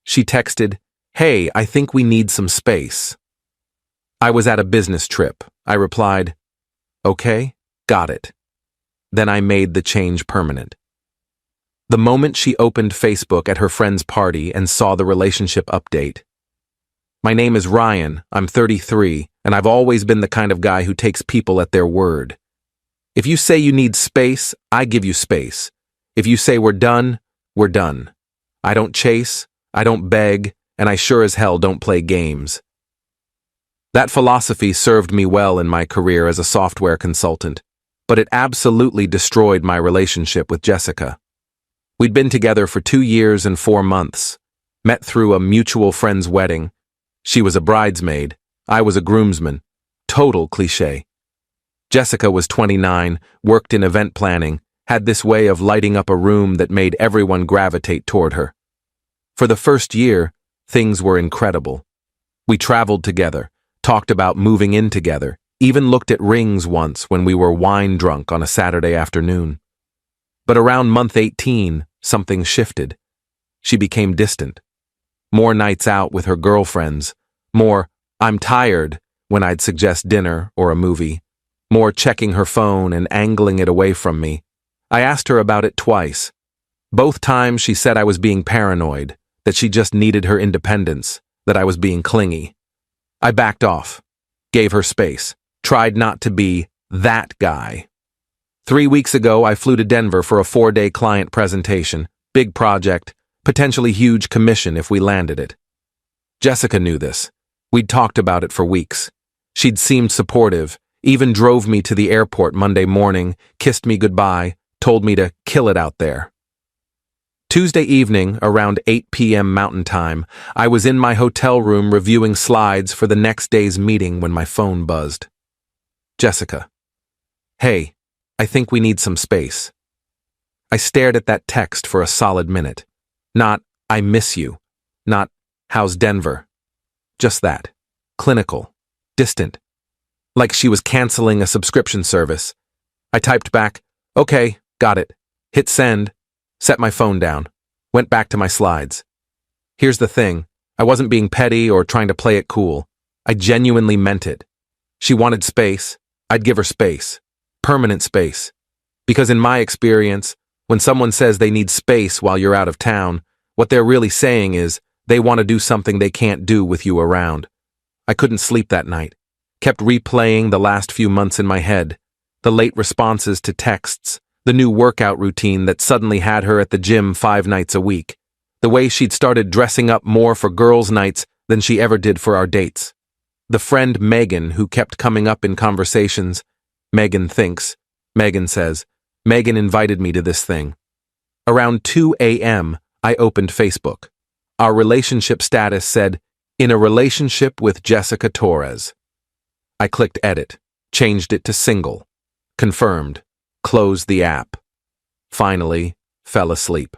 She texted, "Hey, I think we need some space." I was at a business trip. I replied, "Okay, got it." Then I made the change permanent. The moment she opened Facebook at her friend's party and saw the relationship update. "My name is Ryan, I'm 33, and I've always been the kind of guy who takes people at their word. If you say you need space, I give you space. If you say we're done, we're done. I don't chase, I don't beg, and I sure as hell don't play games." That philosophy served me well in my career as a software consultant, but it absolutely destroyed my relationship with Jessica. We'd been together for 2 years and 4 months, met through a mutual friend's wedding. She was a bridesmaid, I was a groomsman. Total cliché. Jessica was 29, worked in event planning, had this way of lighting up a room that made everyone gravitate toward her. For the first year, things were incredible. We traveled together, talked about moving in together, even looked at rings once when we were wine drunk on a Saturday afternoon. But around month 18, something shifted. She became distant. More nights out with her girlfriends, more "I'm tired" when I'd suggest dinner or a movie, more checking her phone and angling it away from me. I asked her about it twice. Both times she said I was being paranoid, that she just needed her independence, that I was being clingy. I backed off, gave her space, tried not to be that guy. 3 weeks ago, I flew to Denver for a 4-day client presentation, big project, potentially huge commission if we landed it. Jessica knew this. We'd talked about it for weeks. She'd seemed supportive, even drove me to the airport Monday morning, kissed me goodbye, told me to kill it out there. Tuesday evening, around 8 p.m. Mountain Time, I was in my hotel room reviewing slides for the next day's meeting when my phone buzzed. Jessica. "Hey, I think we need some space." I stared at that text for a solid minute. Not, "I miss you." Not, "How's Denver?" Just that. Clinical. Distant. Like she was canceling a subscription service. I typed back, "Okay, got it." Hit send. Set my phone down. Went back to my slides. Here's the thing. I wasn't being petty or trying to play it cool. I genuinely meant it. She wanted space. I'd give her space. Permanent space. Because in my experience, when someone says they need space while you're out of town, what they're really saying is they want to do something they can't do with you around. I couldn't sleep that night. Kept replaying the last few months in my head. The late responses to texts. The new workout routine that suddenly had her at the gym 5 nights a week. The way she'd started dressing up more for girls' nights than she ever did for our dates. The friend Megan who kept coming up in conversations. Megan thinks. Megan says. Megan invited me to this thing. Around 2 a.m., I opened Facebook. Our relationship status said, "In a relationship with Jessica Torres." I clicked edit, changed it to single. Confirmed. Closed the app. Finally, fell asleep.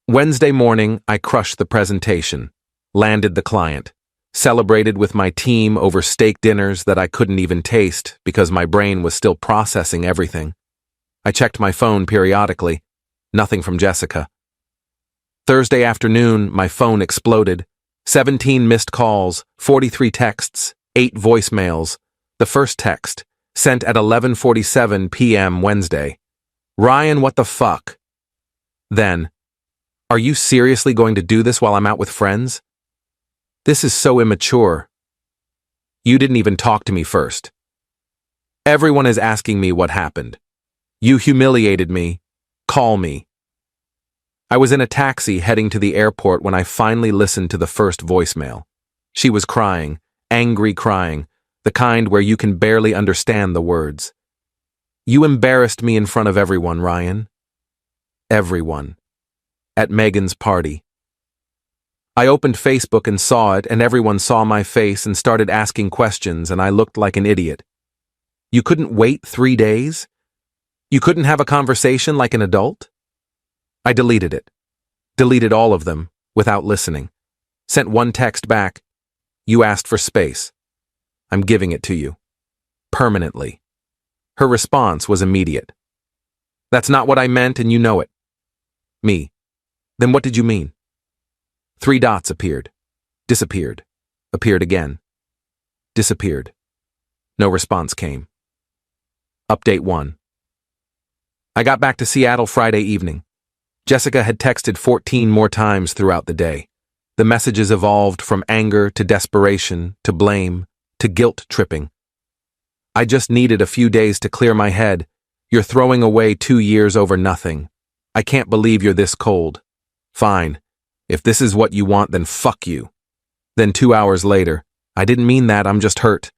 Wednesday morning, I crushed the presentation, landed the client, celebrated with my team over steak dinners that I couldn't even taste because my brain was still processing everything. I checked my phone periodically. Nothing from Jessica. Thursday afternoon, my phone exploded. 17 missed calls, 43 texts, 8 voicemails. The first text, sent at 11:47 p.m. Wednesday. "Ryan, what the fuck?" Then, "Are you seriously going to do this while I'm out with friends? This is so immature. You didn't even talk to me first. Everyone is asking me what happened. You humiliated me. Call me." I was in a taxi heading to the airport when I finally listened to the first voicemail. She was crying, angry crying, the kind where you can barely understand the words. "You embarrassed me in front of everyone, Ryan." Everyone. At Megan's party. I opened Facebook and saw it, and everyone saw my face and started asking questions, and I looked like an idiot. You couldn't wait 3 days? You couldn't have a conversation like an adult? I deleted it. Deleted all of them, without listening. Sent one text back. "You asked for space. I'm giving it to you. Permanently." Her response was immediate. "That's not what I meant and you know it." Me. "Then what did you mean?" Three dots appeared. Disappeared. Appeared again. Disappeared. No response came. Update 1. I got back to Seattle Friday evening. Jessica had texted 14 more times throughout the day. The messages evolved from anger to desperation to blame to guilt tripping. I just needed a few days to clear my head. You're throwing away 2 years over nothing. I can't believe you're this cold. Fine. If this is what you want, then fuck you. Then 2 hours later, I didn't mean that, I'm just hurt.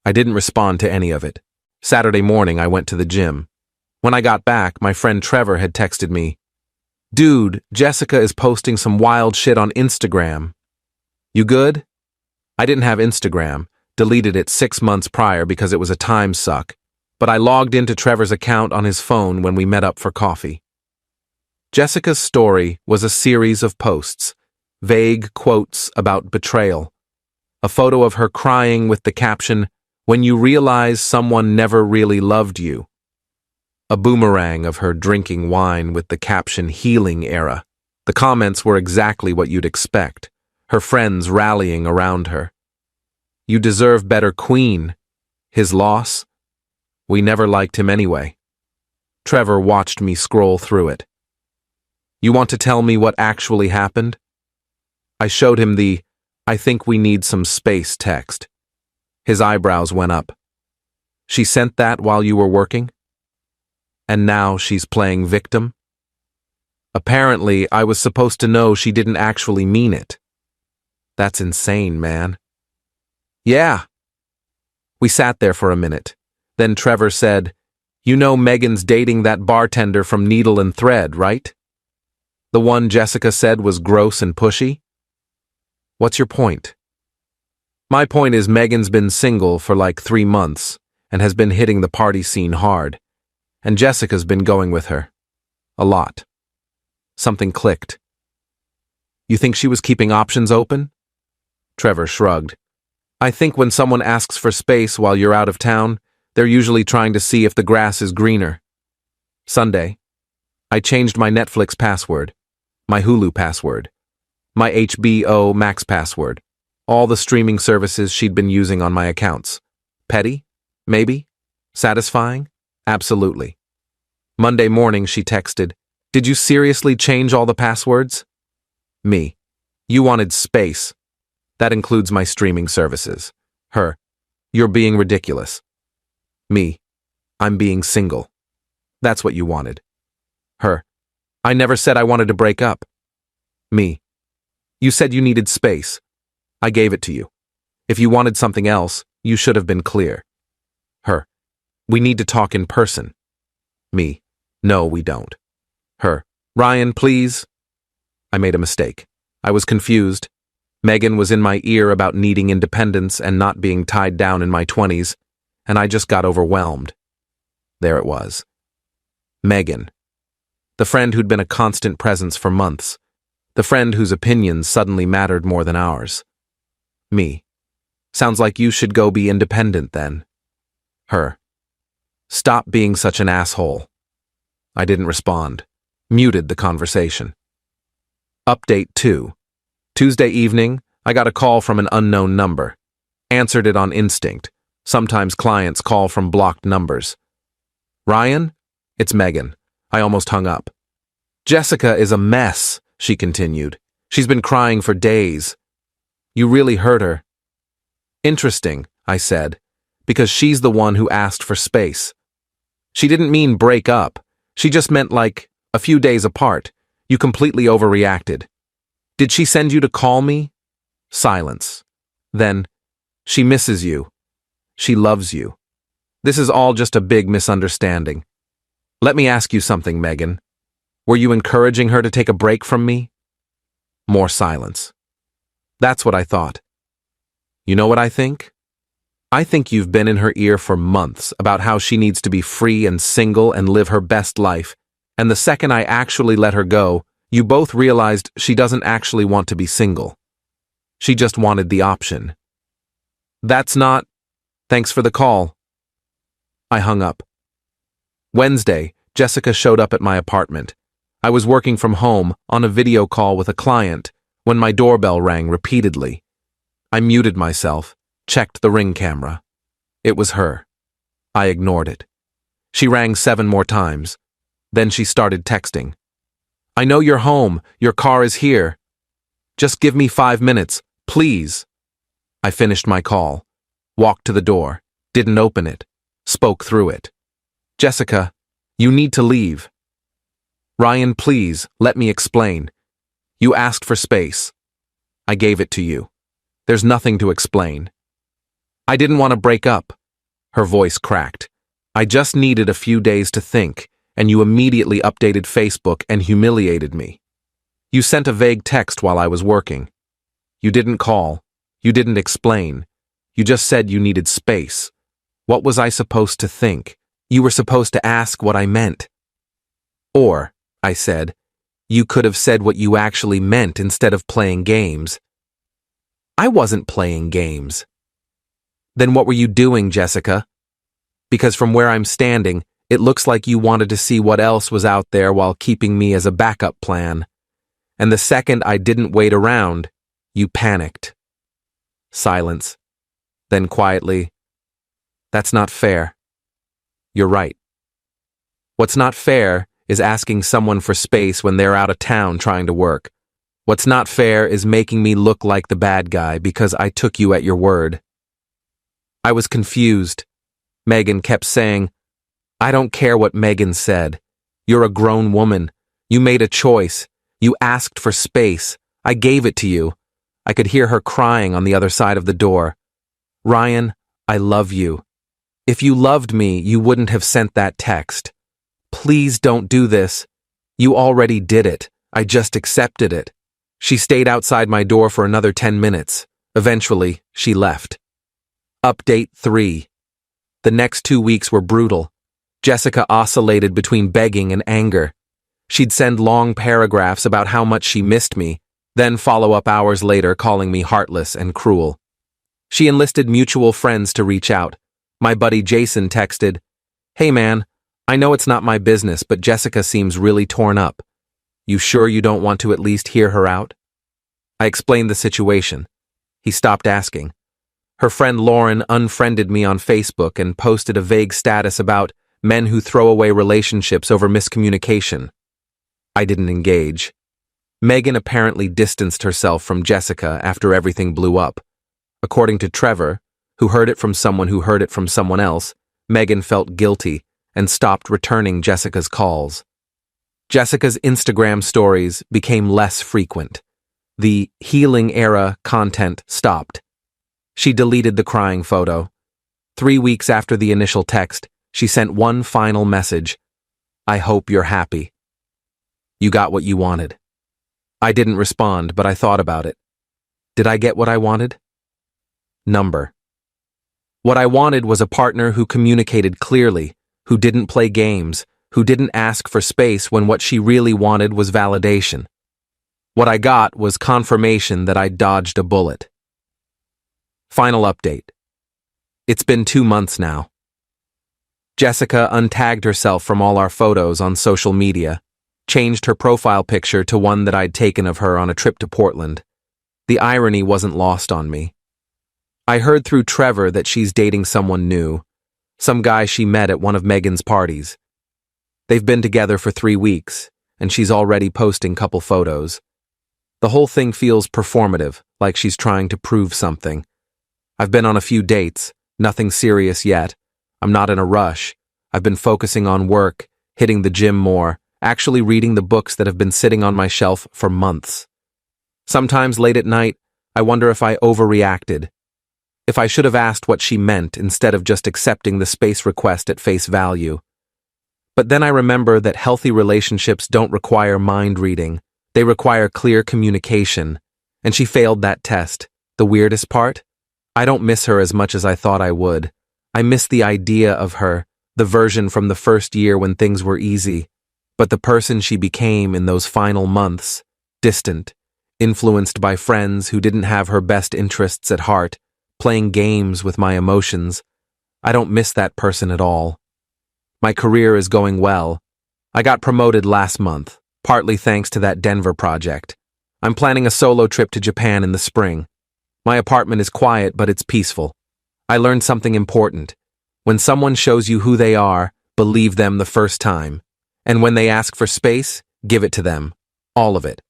I didn't respond to any of it. Saturday morning, I went to the gym. When I got back, my friend Trevor had texted me, "Dude, Jessica is posting some wild shit on Instagram. You good?" I didn't have Instagram, deleted it 6 months prior because it was a time suck, but I logged into Trevor's account on his phone when we met up for coffee. Jessica's story was a series of posts, vague quotes about betrayal. A photo of her crying with the caption, "When you realize someone never really loved you." A boomerang of her drinking wine with the caption, "Healing Era." The comments were exactly what you'd expect, her friends rallying around her. "You deserve better, Queen." His loss? We never liked him anyway. Trevor watched me scroll through it. "You want to tell me what actually happened?" I showed him the, "I think we need some space" text. His eyebrows went up. "She sent that while you were working? And now she's playing victim?" Apparently, I was supposed to know she didn't actually mean it. That's insane, man. Yeah. We sat there for a minute. Then Trevor said, "You know Megan's dating that bartender from Needle and Thread, right? The one Jessica said was gross and pushy?" "What's your point?" "My point is Megan's been single for like 3 months and has been hitting the party scene hard. And Jessica's been going with her. A lot." Something clicked. "You think she was keeping options open?" Trevor shrugged. "I think when someone asks for space while you're out of town, they're usually trying to see if the grass is greener." Sunday, I changed my Netflix password, my Hulu password, my HBO Max password, all the streaming services she'd been using on my accounts. Petty? Maybe? Satisfying? Absolutely. Monday morning, she texted, "Did you seriously change all the passwords?" Me. "You wanted space. That includes my streaming services." Her. "You're being ridiculous." Me. "I'm being single. That's what you wanted." Her. "I never said I wanted to break up." Me. "You said you needed space. I gave it to you. If you wanted something else, you should have been clear." Her. "We need to talk in person." Me. "No, we don't." Her. "Ryan, please." I made a mistake. I was confused. Megan was in my ear about needing independence and not being tied down in my 20s, and I just got overwhelmed. There it was. Megan. The friend who'd been a constant presence for months. The friend whose opinions suddenly mattered more than ours. Me. "Sounds like you should go be independent then." Her. "Stop being such an asshole." I didn't respond. Muted the conversation. Update 2. Tuesday evening, I got a call from an unknown number. Answered it on instinct. Sometimes clients call from blocked numbers. "Ryan?" "It's Megan." I almost hung up. "Jessica is a mess," she continued. "She's been crying for days. You really hurt her." "Interesting," I said, "because she's the one who asked for space. She didn't mean break up. She just meant like a few days apart. You completely overreacted. Did she send you to call me?" Silence. Then, "She misses you. She loves you. This is all just a big misunderstanding. Let me ask you something, Megan. Were you encouraging her to take a break from me?" More silence. "That's what I thought." "You know what I think? I think you've been in her ear for months about how she needs to be free and single and live her best life, and the second I actually let her go, you both realized she doesn't actually want to be single. She just wanted the option." "That's not..." "Thanks for the call." I hung up. Wednesday, Jessica showed up at my apartment. I was working from home on a video call with a client when my doorbell rang repeatedly. I muted myself, checked the Ring camera. It was her. I ignored it. She rang 7 more times. Then she started texting. I know you're home. Your car is here. Just give me 5 minutes, please. I finished my call, walked to the door, didn't open it, spoke through it. Jessica, you need to leave. Ryan, please, let me explain. You asked for space. I gave it to you. There's nothing to explain. I didn't want to break up. Her voice cracked. I just needed a few days to think, and you immediately updated Facebook and humiliated me. You sent a vague text while I was working. You didn't call. You didn't explain. You just said you needed space. What was I supposed to think? You were supposed to ask what I meant. Or, I said, you could have said what you actually meant instead of playing games. I wasn't playing games. Then what were you doing, Jessica? Because from where I'm standing, it looks like you wanted to see what else was out there while keeping me as a backup plan. And the second I didn't wait around, you panicked. Silence. Then quietly, that's not fair. You're right. What's not fair is asking someone for space when they're out of town trying to work. What's not fair is making me look like the bad guy because I took you at your word. I was confused. Megan kept saying, I don't care what Megan said. You're a grown woman. You made a choice. You asked for space. I gave it to you. I could hear her crying on the other side of the door. Ryan, I love you. If you loved me, you wouldn't have sent that text. Please don't do this. You already did it. I just accepted it. She stayed outside my door for another 10 minutes. Eventually, she left. Update 3. The next 2 weeks were brutal. Jessica oscillated between begging and anger. She'd send long paragraphs about how much she missed me, then follow up hours later calling me heartless and cruel. She enlisted mutual friends to reach out. My buddy Jason texted, Hey man, I know it's not my business, but Jessica seems really torn up. You sure you don't want to at least hear her out? I explained the situation. He stopped asking. Her friend Lauren unfriended me on Facebook and posted a vague status about men who throw away relationships over miscommunication. I didn't engage. Megan apparently distanced herself from Jessica after everything blew up. According to Trevor, who heard it from someone who heard it from someone else, Megan felt guilty and stopped returning Jessica's calls. Jessica's Instagram stories became less frequent. The healing era content stopped. She deleted the crying photo. 3 weeks after the initial text, she sent one final message. I hope you're happy. You got what you wanted. I didn't respond, but I thought about it. Did I get what I wanted? Number. What I wanted was a partner who communicated clearly, who didn't play games, who didn't ask for space when what she really wanted was validation. What I got was confirmation that I dodged a bullet. Final update. It's been 2 months now. Jessica untagged herself from all our photos on social media, changed her profile picture to one that I'd taken of her on a trip to Portland. The irony wasn't lost on me. I heard through Trevor that she's dating someone new, some guy she met at one of Megan's parties. They've been together for 3 weeks, and she's already posting couple photos. The whole thing feels performative, like she's trying to prove something. I've been on a few dates, nothing serious yet. I'm not in a rush. I've been focusing on work, hitting the gym more, actually reading the books that have been sitting on my shelf for months. Sometimes late at night, I wonder if I overreacted. If I should have asked what she meant instead of just accepting the space request at face value. But then I remember that healthy relationships don't require mind reading. They require clear communication. And she failed that test. The weirdest part? I don't miss her as much as I thought I would. I miss the idea of her, the version from the first year when things were easy. But the person she became in those final months, distant, influenced by friends who didn't have her best interests at heart, playing games with my emotions, I don't miss that person at all. My career is going well. I got promoted last month, partly thanks to that Denver project. I'm planning a solo trip to Japan in the spring. My apartment is quiet, but it's peaceful. I learned something important. When someone shows you who they are, believe them the first time. And when they ask for space, give it to them. All of it.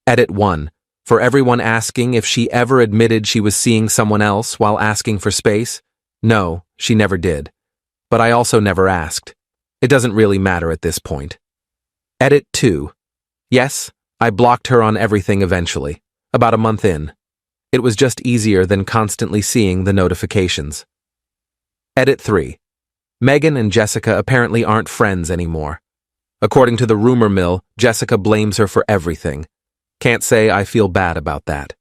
Edit 1. For everyone asking if she ever admitted she was seeing someone else while asking for space, no, she never did. But I also never asked. It doesn't really matter at this point. Edit 2. Yes, I blocked her on everything eventually, about a month in. It was just easier than constantly seeing the notifications. Edit 3. Megan and Jessica apparently aren't friends anymore. According to the rumor mill, Jessica blames her for everything. Can't say I feel bad about that.